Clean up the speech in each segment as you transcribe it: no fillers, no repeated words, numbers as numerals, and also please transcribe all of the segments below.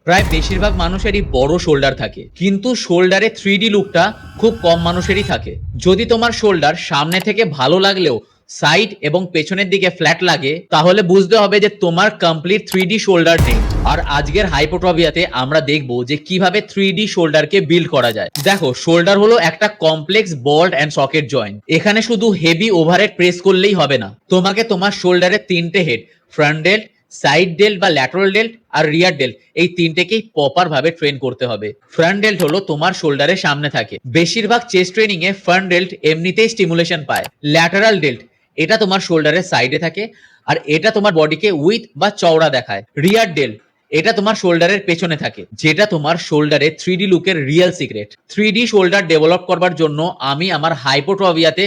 প্রায় বেশিরভাগ মানুষেরই বড় শোল্ডার থাকে, কিন্তু শোল্ডারে 3D লুকটা খুব কম মানুষেরই থাকে। যদি তোমার শোল্ডার সামনে থেকে ভালো লাগলেও সাইড এবং পেছনের দিকে ফ্ল্যাট লাগে, তাহলে বুঝতে হবে যে তোমার কমপ্লিট 3D শোল্ডার নেই। আর আজকের হাইপোট্রফিয়াতে আমরা দেখবো যে কিভাবে 3D শোল্ডারকে বিল্ড করা যায়। দেখো, শোল্ডার হলো একটা complex ball and socket joint. এখানে শুধু হেভি ওভারহেড প্রেস করলেই হবে না, তোমাকে তোমার শোল্ডারে তিনটে হেড, ফ্রন্ট ডেল্ট, সাইড ডেল্ট বা ল্যাটারাল ডেল্ট আর রিয়ার ডেল্ট, এই তিনটেকেই প্রপার ভাবে ট্রেন করতে হবে। ফ্রন্ট ডেল্ট হলো তোমার শোল্ডারের সামনে থাকে। বেশিরভাগ চেস্ট ট্রেনিং এ ফ্রন্ট ডেল্ট এমনিতেই স্টিমুলেশন পায়। ল্যাটারাল ডেল্ট এটা তোমার শোল্ডারের সাইডে থাকে, আর এটা তোমার বডিকে উইথ বা চওড়া দেখায়। রিয়ার ডেল্ট এটা তোমার শোল্ডারের পেছনে থাকে, যেটা তোমার শোল্ডারে 3D লুকের real secret. 3D shoulder develop করবার জন্য আমি আমার হাইপোট্রফিয়াতে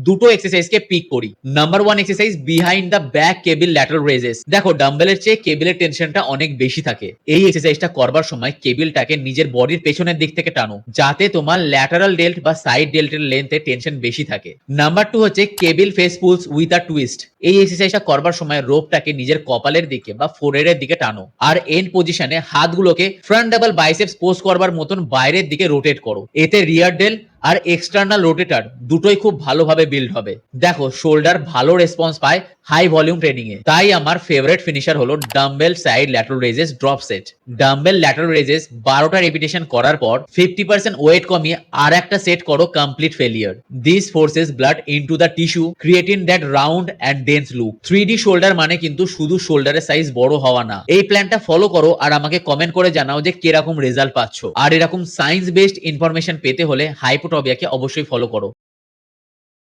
দুটো এক্সারসাইজকে পিক করি। Number 1 exercise, behind the back cable lateral raises. দেখো, ডাম্বেলের চেয়ে কেবলের টেনশনটা অনেক বেশি থাকে। এই এক্সারসাইজটা করবার সময় কেবলটাকে নিজের বডির পেছনের দিক থেকে টানো, যাতে তোমার ল্যাটারাল ডেল্ট বা সাইড ডেল্টের লেন্থে টেনশন বেশি থাকে। নাম্বার 2 হচ্ছে cable face pulls with a twist. এই এক্সারসাইজটা করবার সময় রোপটাকে নিজের কপালের দিকে বা ফোরহেডের দিকে টানো, আর এন্ড পজিশনে হাতগুলোকে ফ্রন্ট ডাবল বাইসেপস পোজ করবার মতন বাইরের দিকে রোটেট করো। এতে রিয়ার ডেল্ট আর এক্সটার্নাল রোটেটর দুটোই খুব ভালোভাবে বিল্ড হবে। দেখো, শোল্ডার ভালো রেসপন্স পায় হাই ভলিউম ট্রেনিং এ। তাই আমার ফেভারিট ফিনিশার হলো dumbbell side lateral raises drop set. Dumbbell lateral raises 12টা রেপিটেশন করার পর 50% ওয়েট কমিয়ে আর একটা সেট করো complete failure. This forces blood into the tissue, creating that round and dense look. 3D shoulder মানে কিন্তু শুধু শোল্ডারের সাইজ বড় হওয়া না। এই প্ল্যানটা ফলো করো আর আমাকে কমেন্ট করে জানাও যে কিরকম রেজাল্ট পাচ্ছ। আর এরকম সায়েন্স বেসড ইনফরমেশন পেতে হলে হাইপোট্রফিয়াকে অবশ্যই ফলো করো।